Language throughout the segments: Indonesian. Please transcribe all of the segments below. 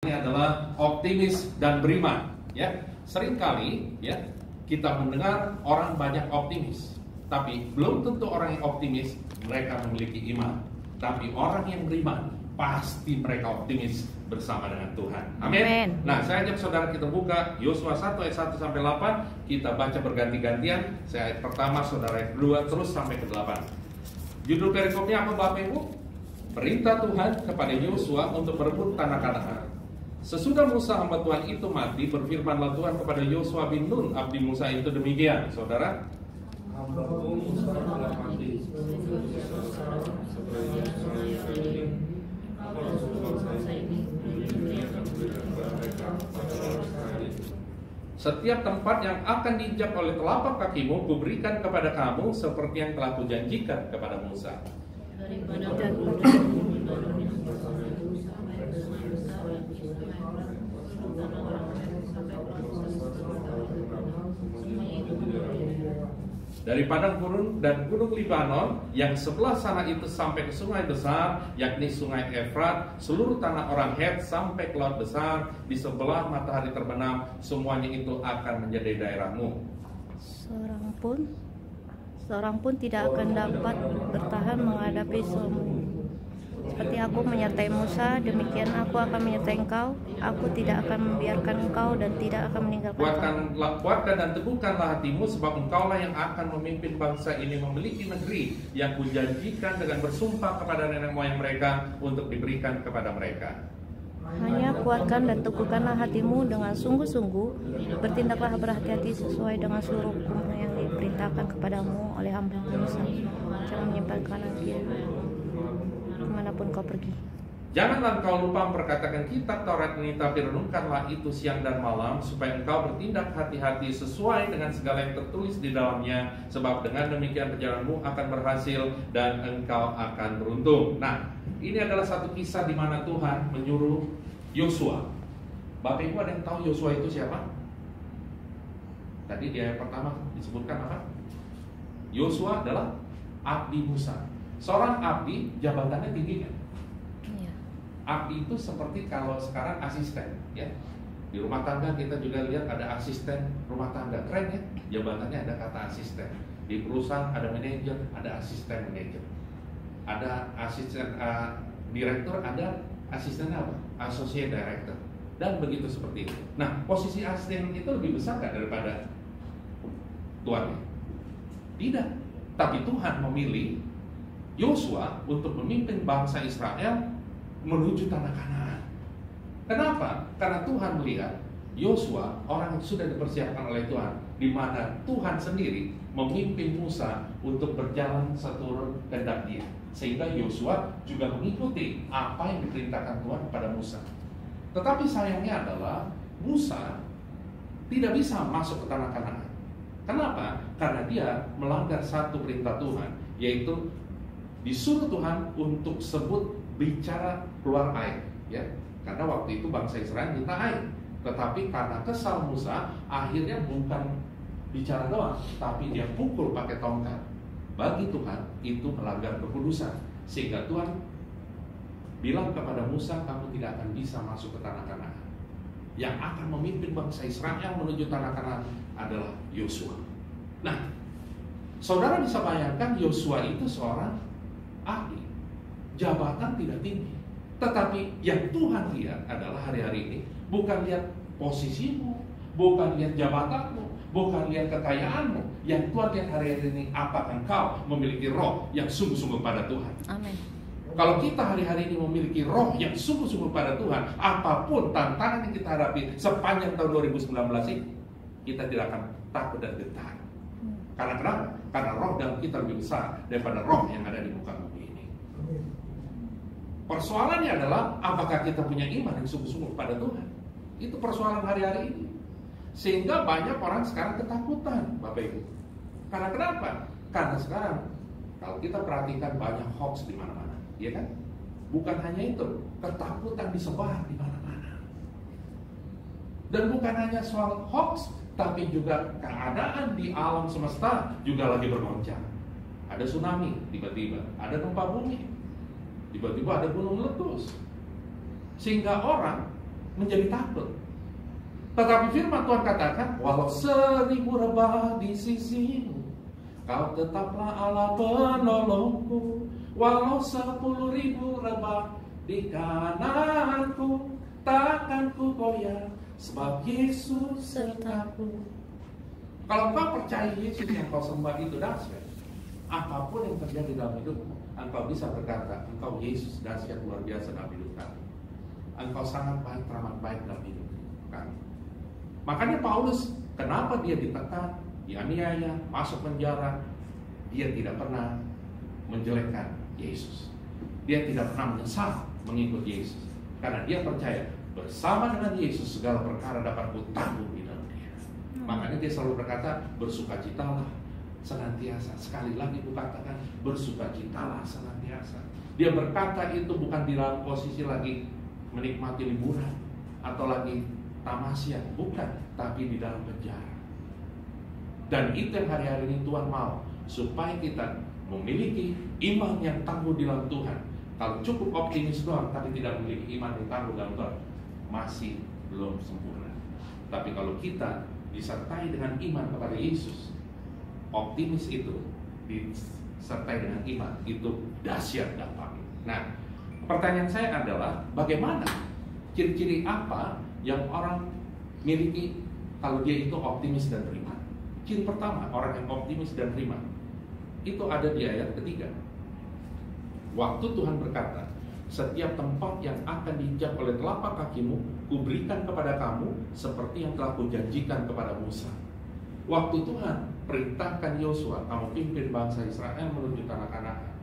Ini adalah optimis dan beriman. Ya, seringkali ya kita mendengar orang banyak optimis, tapi belum tentu orang yang optimis mereka memiliki iman. Tapi orang yang beriman pasti mereka optimis bersama dengan Tuhan. Amin. Nah, saya ajak saudara kita buka Yosua 1 ayat 1 sampai 8. Kita baca berganti-gantian. Saya ayat pertama, saudara ayat kedua, terus sampai ke 8. Judul perikopnya apa Bapak Ibu? Perintah Tuhan kepada Yosua untuk berebut tanah Kanaan. Sesudah Musa hamba Tuhan itu mati, berfirmanlah Tuhan kepada Yosua bin Nun, abdi Musa itu demikian. Saudara, Hambamu Musa telah mati. setiap tempat yang akan diinjak oleh telapak kakimu, kuberikan kepada kamu seperti yang telah kujanjikan kepada Musa. Dari padang gurun dan gunung Libanon yang sebelah sana itu sampai ke sungai besar, yakni sungai Efrat, seluruh tanah orang Het sampai ke laut besar, di sebelah matahari terbenam, semuanya itu akan menjadi daerahmu. Seorang pun tidak akan dapat bertahan menghadapi semua. Seperti aku menyertai Musa, demikian aku akan menyertai engkau. Aku tidak akan membiarkan engkau dan tidak akan meninggalkan engkau. Kuatkan dan teguhkanlah hatimu, sebab engkaulah yang akan memimpin bangsa ini memiliki negeri yang kujanjikan dengan bersumpah kepada nenek moyang mereka untuk diberikan kepada mereka. Hanya kuatkan dan teguhkanlah hatimu dengan sungguh-sungguh. Bertindaklah berhati-hati sesuai dengan seluruh hukum yang diperintahkan kepadamu oleh hamba Musa. Jangan menyimpang kanan kiri dimanapun kau pergi. Janganlah engkau lupa memperkatakan kitab Taurat ini, tapi renungkanlah itu siang dan malam, supaya engkau bertindak hati-hati sesuai dengan segala yang tertulis di dalamnya, sebab dengan demikian perjalananmu akan berhasil dan engkau akan beruntung. Nah, ini adalah satu kisah di mana Tuhan menyuruh Yosua. Bapak Ibu ada yang tahu Yosua itu siapa? Tadi di ayat pertama disebutkan apa? Yosua adalah abdi Musa. Seorang abdi jabatannya tinggi kan? Iya. Abdi itu seperti kalau sekarang asisten, ya. Di rumah tangga kita juga lihat ada asisten rumah tangga, keren ya. Jabatannya ada kata asisten. Di perusahaan ada manajer, ada asisten manajer. Ada asisten direktur, ada asisten apa? Associate director. Dan begitu seperti itu. Nah, posisi asisten itu lebih besar kan daripada tuannya? Tidak. Tapi Tuhan memilih Yosua untuk memimpin bangsa Israel menuju tanah Kanaan. Kenapa? Karena Tuhan melihat Yosua orang yang sudah dipersiapkan oleh Tuhan, di mana Tuhan sendiri memimpin Musa untuk berjalan seturut kehendak Dia, sehingga Yosua juga mengikuti apa yang diperintahkan Tuhan kepada Musa. Tetapi sayangnya adalah Musa tidak bisa masuk ke tanah Kanaan. Kenapa? Karena dia melanggar satu perintah Tuhan, yaitu disuruh Tuhan untuk sebut bicara keluar air, ya. Karena waktu itu bangsa Israel minta air, tetapi karena kesal Musa, akhirnya bukan bicara doang, tapi dia pukul pakai tongkat. Bagi Tuhan itu melanggar kekudusan, sehingga Tuhan bilang kepada Musa, kamu tidak akan bisa masuk ke tanah Kanaan. Yang akan memimpin bangsa Israel menuju tanah Kanaan adalah Yosua. Nah, saudara bisa bayangkan Yosua itu seorang ahli, jabatan tidak tinggi, tetapi yang Tuhan lihat adalah hari-hari ini bukan lihat posisimu, bukan lihat jabatanmu, bukan lihat kekayaanmu. Yang Tuhan lihat hari-hari ini, apakah engkau memiliki roh yang sungguh-sungguh pada Tuhan. Amin. Kalau kita hari-hari ini memiliki roh yang sungguh-sungguh pada Tuhan, apapun tantangan yang kita hadapi sepanjang tahun 2019 ini, kita tidak akan takut dan gentar. Karena kenapa? Karena roh dalam kita lebih besar daripada roh yang ada di muka bumi ini. Persoalannya adalah apakah kita punya iman yang sungguh-sungguh pada Tuhan. Itu persoalan hari-hari ini. Sehingga banyak orang sekarang ketakutan, Bapak Ibu. Karena kenapa? Karena sekarang kalau kita perhatikan banyak hoax di mana-mana, ya kan? Bukan hanya itu, ketakutan disebar di mana-mana. Dan bukan hanya soal hoax, tapi juga keadaan di alam semesta juga lagi bergoncang. Ada tsunami, tiba-tiba ada gempa bumi, tiba-tiba ada gunung meletus, sehingga orang menjadi takut. Tetapi firman Tuhan katakan, walau 1000 rebah di sisimu, kau tetaplah Allah penolongku. Walau 10.000 rebah di kananku, takkan ku goyah, sebab Yesus sertaku. Kalau kau percaya Yesus yang kau sembah itu dahsyat, apapun yang terjadi dalam hidupmu, engkau bisa berkata, engkau Yesus dahsyat luar biasa dalam hidup kami. Engkau sangat baik, teramat baik dalam hidup kami. Makanya Paulus, kenapa dia ditekan, dianiaya, masuk penjara, dia tidak pernah menjelekkan Yesus. Dia tidak pernah menyesal mengikut Yesus, karena dia percaya bersama dengan Yesus segala perkara dapat kutanggung di dalam dia. Makanya dia selalu berkata, bersukacitalah senantiasa. Sekali lagi kukatakan, bersukacitalah senantiasa. Dia berkata itu bukan di dalam posisi lagi menikmati liburan atau lagi tamasya, bukan, tapi di dalam penjara. Dan itu yang hari-hari ini Tuhan mau, supaya kita memiliki iman yang tangguh di dalam Tuhan. Kalau cukup optimis doang tapi tidak memiliki iman yang tangguh dalam Tuhan, masih belum sempurna. Tapi kalau kita disertai dengan iman kepada Yesus, optimis itu disertai dengan iman, itu dahsyat dampaknya. Nah, pertanyaan saya adalah, bagaimana ciri-ciri apa yang orang miliki kalau dia itu optimis dan beriman? Ciri pertama orang yang optimis dan beriman itu ada di ayat ketiga. Waktu Tuhan berkata, setiap tempat yang akan diinjak oleh telapak kakimu, kuberikan kepada kamu seperti yang telah kujanjikan kepada Musa. Waktu Tuhan perintahkan Yosua, kamu pimpin bangsa Israel menuju tanah Kanaan,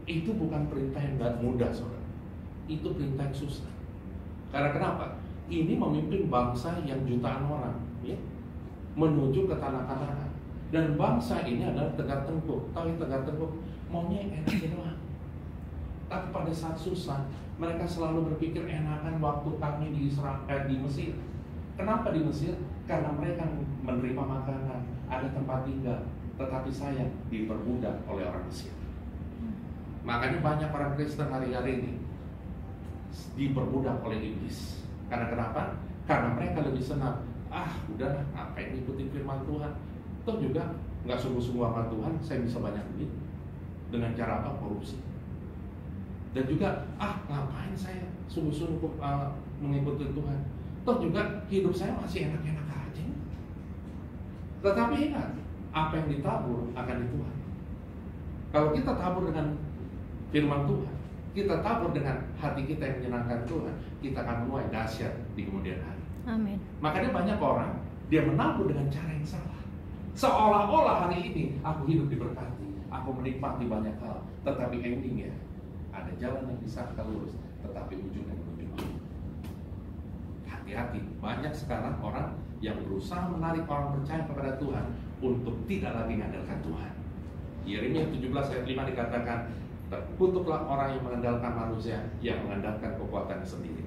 itu bukan perintah yang gak mudah, saudara. Itu perintah yang susah. Karena kenapa? Ini memimpin bangsa yang jutaan orang, ya, menuju ke tanah Kanaan. Dan bangsa ini adalah Tegar Tengkuk. Tahu yang Tegar Tengkuk? Maunya enaknya doang. Tapi pada saat susah, mereka selalu berpikir enakan waktu kami di di Mesir. Kenapa di Mesir? Karena mereka menerima makanan, ada tempat tinggal. Tetapi saya diperbudak oleh orang Mesir. Makanya banyak orang Kristen hari-hari ini diperbudak oleh iblis. Karena kenapa? Karena mereka lebih senang, udahlah, ngapain ikutin firman Tuhan? Toh juga nggak sungguh-sungguh sama Tuhan, saya bisa banyak duit. Dengan cara apa? Korupsi. Dan juga, ngapain saya sungguh-sungguh mengikuti Tuhan? Toh juga hidup saya masih enak-enak aja. Tetapi ingat, apa yang ditabur akan dituai. Kalau kita tabur dengan firman Tuhan, kita tabur dengan hati kita yang menyenangkan Tuhan, kita akan menuai dahsyat di kemudian hari. Amin. Makanya banyak orang, dia menabur dengan cara yang salah. Seolah-olah hari ini aku hidup diberkati, aku menikmati banyak hal, tetapi endingnya ada jalan yang disangka lurus, tetapi ujungnya menuju maut. Hati-hati, banyak sekarang orang yang berusaha menarik orang percaya kepada Tuhan untuk tidak lagi mengandalkan Tuhan. Yeremia 17 ayat 5 dikatakan, terkutuklah orang yang mengandalkan manusia, yang mengandalkan kekuatannya sendiri.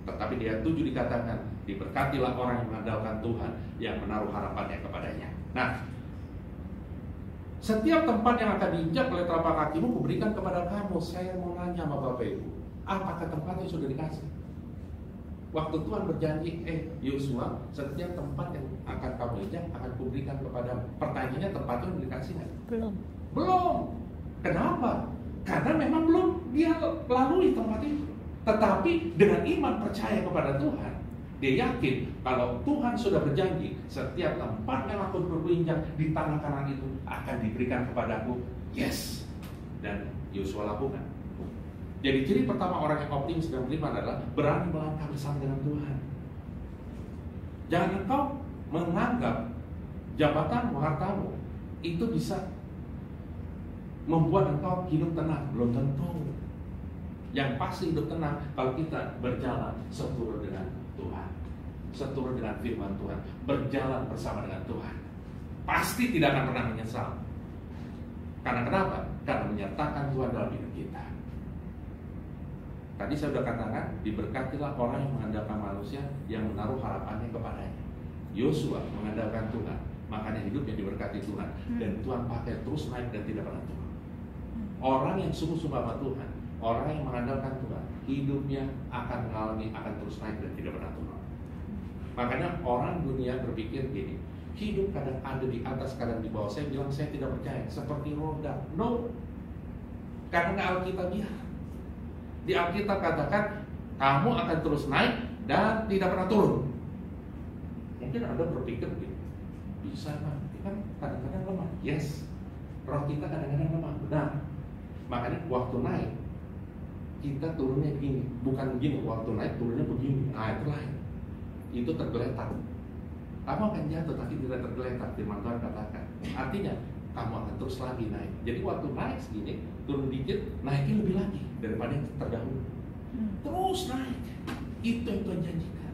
Tetapi di ayat 7 dikatakan, diberkatilah orang yang mengandalkan Tuhan, yang menaruh harapannya kepadanya. Nah, setiap tempat yang akan diinjak oleh telapak kakimu, kuberikan kepada kamu. Saya mau nanya sama Bapak Ibu, apakah tempatnya sudah dikasih? Waktu Tuhan berjanji, Yosua, setiap tempat yang akan kamu injak akan kuberikan kepadamu. Pertanyaannya, tempatnya sudah dikasih nggak? Belum. Kenapa? Karena memang belum dia lalui tempat itu. Tetapi dengan iman percaya kepada Tuhan, dia yakin kalau Tuhan sudah berjanji, setiap tempat yang aku berinjak di tanah kanan itu akan diberikan kepadaku. Yes. Dan Yosua lakukan. Jadi ciri pertama orang yang optimis dan beriman adalah berani melangkah bersama dengan Tuhan. Jangan engkau menganggap jabatanmu, hartamu itu bisa membuat engkau hidup tenang. Belum tentu. Yang pasti hidup tenang kalau kita berjalan seturut dengan Tuhan, seturut dengan firman Tuhan, berjalan bersama dengan Tuhan. Pasti tidak akan pernah menyesal. Karena kenapa? Karena menyertakan Tuhan dalam hidup kita. Tadi saya sudah katakan, diberkatilah orang yang mengandalkan manusia, yang menaruh harapannya kepadanya. Yosua mengandalkan Tuhan, makanya hidupnya diberkati Tuhan. Dan Tuhan pakai terus naik dan tidak pernah turun. Orang yang sungguh-sungguh sama Tuhan, orang yang mengandalkan Tuhan, hidupnya akan terus naik dan tidak pernah turun. Makanya orang dunia berpikir gini, hidup kadang ada di atas, kadang di bawah. Saya bilang saya tidak percaya, seperti roda. No, karena Alkitab di Alkitab katakan kamu akan terus naik dan tidak pernah turun. Mungkin Anda berpikir gitu, bisa kan kadang-kadang lemah. Yes, roh kita kadang-kadang lemah, benar. Makanya waktu naik kita turunnya begini, bukan begini. Waktu naik turunnya begini. Nah itu lain, itu tergeletak. Kamu akan jatuh tapi tidak tergeletak, firman Tuhan katakan. Artinya kamu akan terus lagi naik. Jadi waktu naik segini, turun dikit, naiknya lebih lagi daripada yang terdahulu. Terus naik. Itu yang Tuhan janjikan.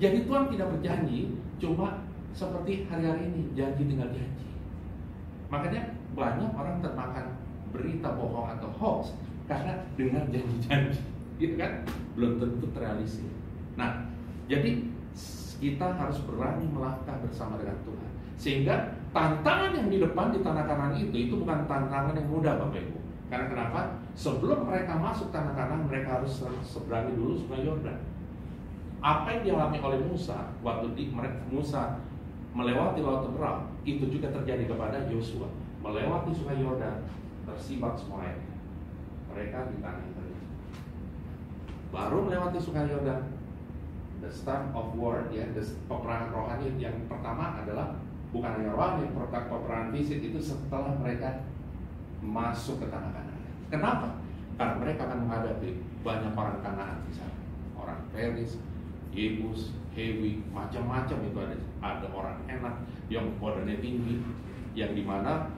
Jadi Tuhan tidak berjanji cuma seperti hari-hari ini, janji tinggal janji. Makanya banyak orang termakan berita bohong atau hoax karena dengar janji-janji, gitu kan? Belum tentu terrealisasi. Nah, jadi kita harus berani melangkah bersama dengan Tuhan. Sehingga tantangan yang di depan di tanah Kanaan itu bukan tantangan yang mudah, Bapak Ibu. Karena kenapa? Sebelum mereka masuk tanah Kanaan, mereka harus seberangi dulu Sungai Yordan. Apa yang dialami oleh Musa waktu Musa melewati Laut Teberau, itu juga terjadi kepada Yosua. Melewati Sungai Yordan, tersibak semua air. Mereka di tanah itu. Baru melewati Sungai Yordan, the start of war, ya, peperangan rohani yang pertama adalah bukan hanya rohani, peperangan fisik itu setelah mereka masuk ke tanah Kanaan. Kenapa? Karena mereka akan menghadapi banyak orang Kanaan di sana, orang Peris, Yebus, Hewi, macam-macam itu ada. Ada orang enak yang badannya tinggi, yang dimana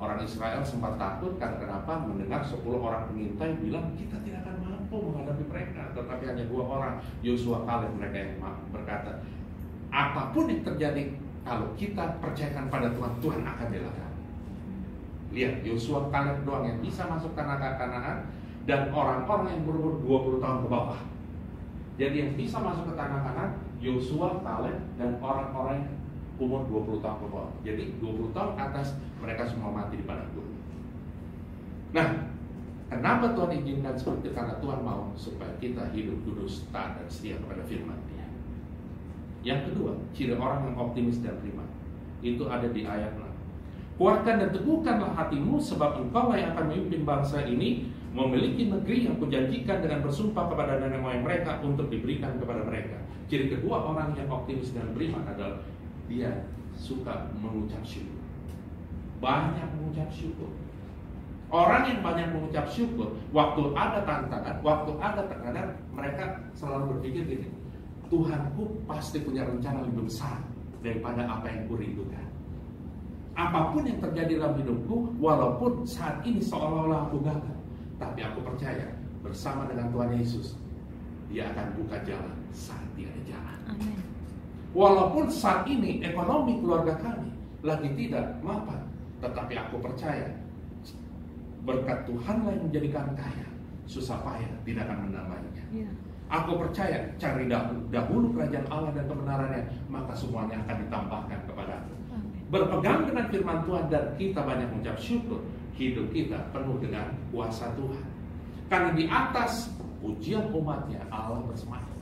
orang Israel sempat takut karena kenapa? Mendengar 10 orang pengintai bilang kita tidak akan mampu menghadapi mereka, tetapi hanya 2 orang, Yosua, Kaleb, mereka yang berkata, apapun yang terjadi, kalau kita percayakan pada Tuhan, Tuhan akan bela kami. Lihat, Yosua, Kaleb doang yang bisa masuk tanah Kanaan, dan orang-orang yang berumur 20 tahun ke bawah. Jadi yang bisa masuk ke tanah Kanaan, Yosua, Kaleb, dan orang-orang yang umur 20 tahun ke bawah. Jadi 20 tahun atas, mereka semua mati di padang gurun. Nah, kenapa Tuhan izinkan seperti itu? Karena Tuhan mau supaya kita hidup kudus, taat dan setia kepada firman-Nya. Yang kedua, ciri orang yang optimis dan prima, itu ada di ayat 6. Kuatkan dan teguhkanlah hatimu, sebab engkaulah yang akan memimpin bangsa ini memiliki negeri yang kujanjikan dengan bersumpah kepada nenek moyang mereka untuk diberikan kepada mereka. Ciri kedua orang yang optimis dan beriman adalah dia suka mengucap syukur. Banyak mengucap syukur. Orang yang banyak mengucap syukur, waktu ada tantangan, waktu ada tekanan, mereka selalu berpikir gini, Tuhanku pasti punya rencana lebih besar daripada apa yang kurindukan. Apapun yang terjadi dalam hidupku, walaupun saat ini seolah-olah aku gagal, tapi aku percaya bersama dengan Tuhan Yesus, Dia akan buka jalan saat Dia ada jalan. Amin. Walaupun saat ini ekonomi keluarga kami lagi tidak mapan, tetapi aku percaya berkat Tuhanlah yang menjadikan kaya, susah payah tidak akan menambahnya. Yeah. Aku percaya cari dahulu kerajaan Allah dan kebenarannya, maka semuanya akan ditambahkan kepadamu. Berpegang dengan firman Tuhan dan kita banyak mengucap syukur, hidup kita penuh dengan kuasa Tuhan. Karena di atas pujian umatnya Allah bersemayam.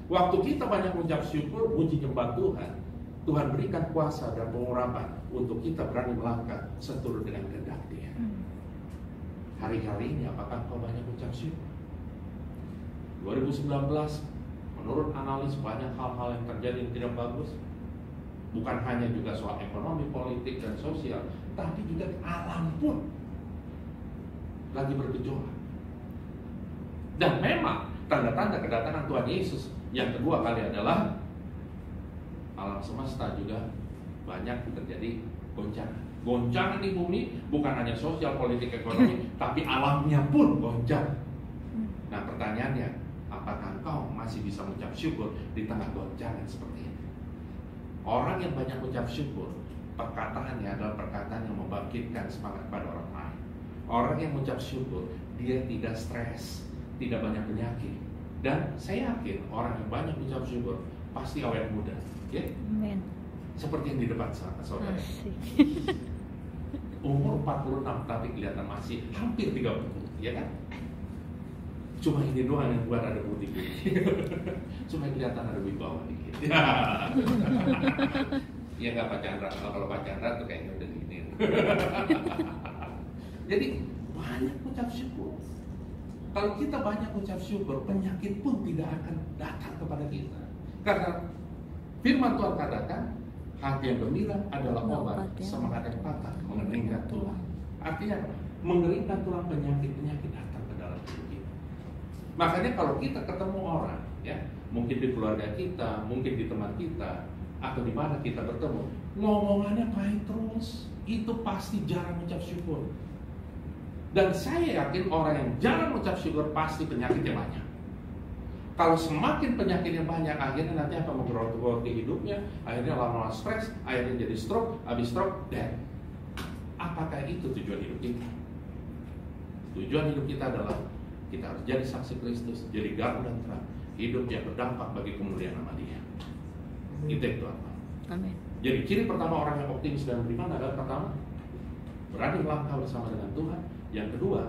Waktu kita banyak mengucap syukur, puji nyembah Tuhan, Tuhan berikan kuasa dan pengurapan untuk kita berani melangkah seturut dengan kehendak Dia. Hari-hari ini apakah kau banyak mengucap syukur? 2019 menurut analis banyak hal-hal yang terjadi yang tidak bagus. Bukan hanya juga soal ekonomi, politik, dan sosial, tapi juga alam pun lagi bergejolak. Dan memang tanda-tanda kedatangan Tuhan Yesus yang kedua kali adalah alam semesta juga banyak terjadi goncangan. Goncangan di bumi bukan hanya sosial, politik, ekonomi, tapi alamnya pun goncang. Nah pertanyaannya, apakah engkau masih bisa mengucap syukur di tengah goncangan seperti ini? Orang yang banyak mengucap syukur, perkataannya adalah perkataan yang membangkitkan semangat pada orang lain. Orang yang mengucap syukur, dia tidak stres, tidak banyak penyakit. Dan saya yakin orang yang banyak mengucap syukur pasti awet muda, ya? Amin. Seperti yang di depan saudara. Umur 46 tapi kelihatan masih hampir 30, ya kan? Cuma ini doang yang buat ada putih-putih. Cuma kelihatan ada wibawa dikit. Ya nggak Pak Chandra, kalau Pak Chandra tuh kayaknya udah gini. Jadi banyak ucap syukur. Kalau kita banyak ucap syukur, penyakit pun tidak akan datang kepada kita. Karena firman Tuhan katakan, hati yang gembira adalah obat, semangat yang patah mengeringkan tulang. Artinya mengeringkan tulang, penyakit-penyakit datang ke dalam hidup kita. Makanya kalau kita ketemu orang, ya mungkin di keluarga kita, mungkin di teman kita, atau di mana kita bertemu, ngomongannya pahit terus, itu pasti jarang ucap syukur. Dan saya yakin orang yang jarang ucap syukur pasti penyakitnya banyak. Kalau semakin penyakitnya banyak, akhirnya nanti akan menggerogoti hidupnya, akhirnya lama-lama stres, akhirnya jadi stroke, habis stroke, death. Apakah itu tujuan hidup kita? Tujuan hidup kita adalah kita harus jadi saksi Kristus, jadi garam dan terang, hidup yang berdampak bagi kemuliaan nama Dia. Itu yang Tuhan mau. Amin. Jadi ciri pertama orang yang optimis dan beriman adalah pertama, berani melangkah bersama dengan Tuhan. Yang kedua,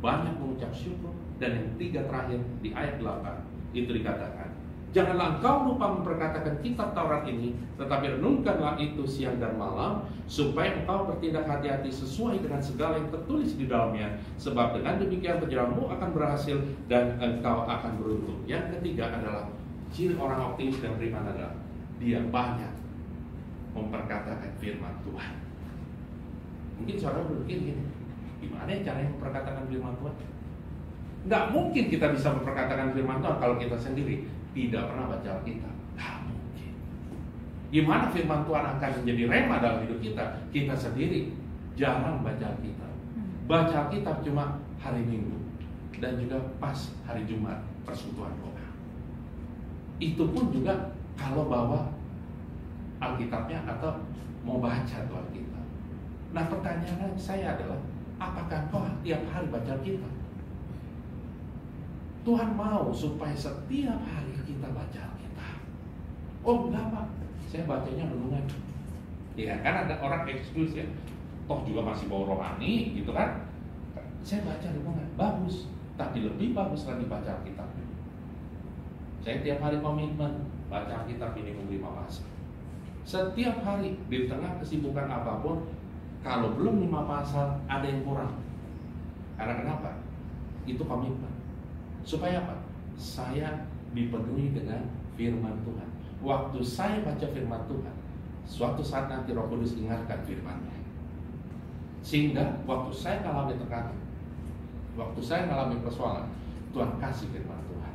banyak mengucap syukur. Dan yang tiga terakhir di ayat 8 itu dikatakan, janganlah engkau lupa memperkatakan kitab Taurat ini, tetapi renungkanlah itu siang dan malam, supaya engkau bertindak hati-hati sesuai dengan segala yang tertulis di dalamnya. Sebab dengan demikian perjalananmu akan berhasil dan engkau akan beruntung. Yang ketiga adalah ciri orang optimis dan beriman adalah dia banyak memperkatakan firman Tuhan. Mungkin saudara berpikir gini, gimana caranya memperkatakan firman Tuhan? Nggak mungkin kita bisa memperkatakan firman Tuhan kalau kita sendiri tidak pernah baca Alkitab. Nggak mungkin. Gimana firman Tuhan akan menjadi rema dalam hidup kita? Kita sendiri jarang baca Alkitab. Baca Alkitab cuma hari Minggu dan juga pas hari Jumat persekutuan doa. Itu pun juga kalau bawa Alkitabnya atau mau baca tuh Alkitab. Nah pertanyaan saya adalah, apakah kau tiap hari baca Alkitab? Tuhan mau supaya setiap hari kita baca Alkitab. Oh enggak Pak, saya bacanya renungan. Ya kan ada orang excuse ya, toh juga masih bau rohani gitu kan. Saya baca renungan, bagus. Tapi lebih bagus lagi baca Alkitab. Saya tiap hari komitmen baca Alkitab minimum 5 pasal. Setiap hari di tengah kesibukan apapun, kalau belum 5 pasal ada yang kurang. Karena kenapa? Itu komitmen. Supaya apa? Saya dipenuhi dengan firman Tuhan. Waktu saya baca firman Tuhan, suatu saat nanti Roh Kudus ingatkan firman-Nya. Sehingga waktu saya mengalami tekanan, waktu saya mengalami persoalan, Tuhan kasih firman Tuhan.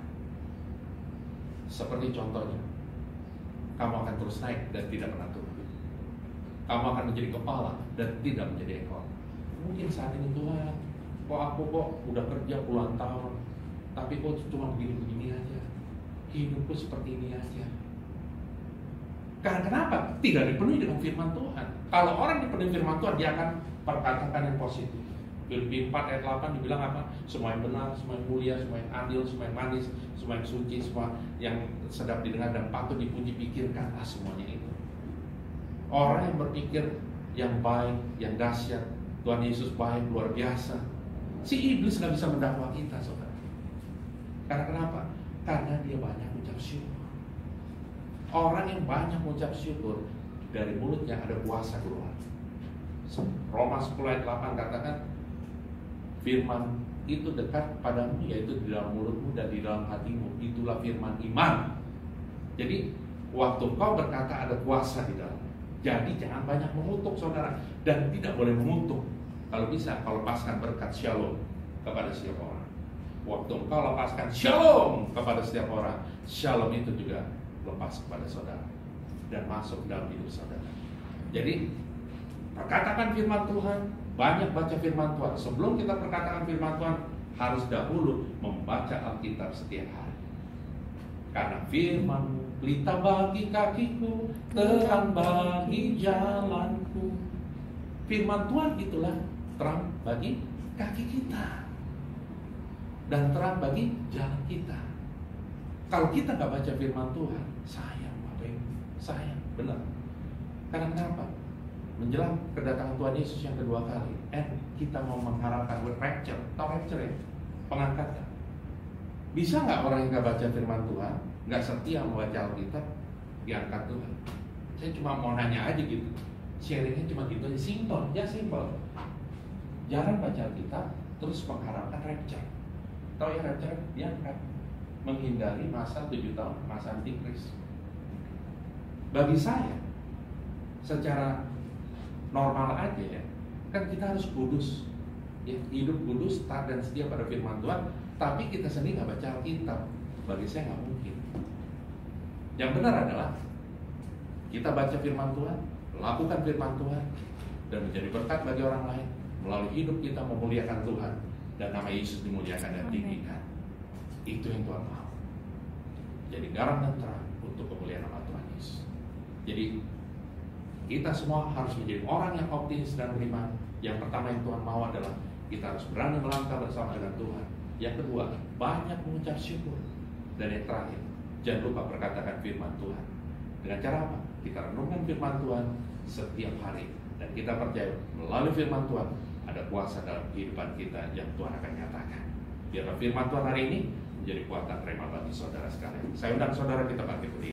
Seperti contohnya, kamu akan terus naik dan tidak pernah turun. Kamu akan menjadi kepala dan tidak menjadi ekor. Mungkin saat ini Tuhan, aku udah kerja puluhan tahun, tapi kok cuma begini-begini aja. Hidupku seperti ini aja. Karena kenapa? Tidak dipenuhi dengan firman Tuhan. Kalau orang dipenuhi firman Tuhan, dia akan perkatakan yang positif. Filipi 4 ayat 8 dibilang apa? Semua yang benar, semua yang mulia, semua yang adil, semua yang manis, semua yang suci, semua yang sedap didengar dan patut dipuji, pikirkanlah semuanya itu. Orang yang berpikir yang baik, yang dahsyat, Tuhan Yesus baik, luar biasa. Si iblis gak bisa mendakwa kita, saudara. Karena kenapa? Karena dia banyak ucap syukur. Orang yang banyak ucap syukur, dari mulutnya ada kuasa keluar. Roma 10 ayat 8 katakan, firman itu dekat padamu, yaitu di dalam mulutmu dan di dalam hatimu. Itulah firman iman. Jadi waktu kau berkata ada kuasa di dalam. Jadi jangan banyak mengutuk saudara, dan tidak boleh mengutuk. Kalau bisa kau lepaskan berkat shalom kepada setiap orang. Waktu kau lepaskan shalom kepada setiap orang, shalom itu juga lepas kepada saudara dan masuk dalam hidup saudara. Jadi perkatakan firman Tuhan, banyak baca firman Tuhan. Sebelum kita perkatakan firman Tuhan, harus dahulu membaca Alkitab setiap hari. Karena firman pelita bagi kakiku, terang bagi jalanku. Firman Tuhan itulah terang bagi kaki kita dan terang bagi jalan kita. Kalau kita nggak baca firman Tuhan, sayang Bapak Ibu, sayang, benar. Karena kenapa? Menjelang kedatangan Tuhan Yesus yang kedua kali, kita mau mengharapkan rapture, tahu rapture ya? Pengangkatan. Bisa nggak orang yang nggak baca firman Tuhan, nggak setia membaca Alkitab, diangkat Tuhan? Saya cuma mau nanya aja gitu. Sharingnya cuma gitu aja, simple. Jarang baca Alkitab, terus mengharapkan rapture. Tahu ya rapture? Diangkat, menghindari masa 7 tahun, masa antikris. Bagi saya, secara normal aja ya, kan kita harus kudus, ya, hidup kudus, taat dan setia pada firman Tuhan. Tapi kita sendiri nggak baca Alkitab, bagi saya nggak mungkin. Yang benar adalah kita baca firman Tuhan, lakukan firman Tuhan, dan menjadi berkat bagi orang lain. Melalui hidup kita memuliakan Tuhan, dan nama Yesus dimuliakan dan tinggikan. Itu yang Tuhan mau. Jadi garam dan terang untuk kemuliaan nama Tuhan Yesus. Jadi kita semua harus menjadi orang yang optimis dan beriman. Yang pertama yang Tuhan mau adalah kita harus berani melangkah bersama dengan Tuhan. Yang kedua, banyak mengucap syukur. Dan yang terakhir, jangan lupa perkatakan firman Tuhan. Dengan cara apa? Kita renungkan firman Tuhan setiap hari. Dan kita percaya melalui firman Tuhan ada kuasa dalam kehidupan kita yang Tuhan akan nyatakan. Biarlah firman Tuhan hari ini menjadi kuatan rema bagi saudara sekalian. Saya undang saudara kita bangkit berdiri.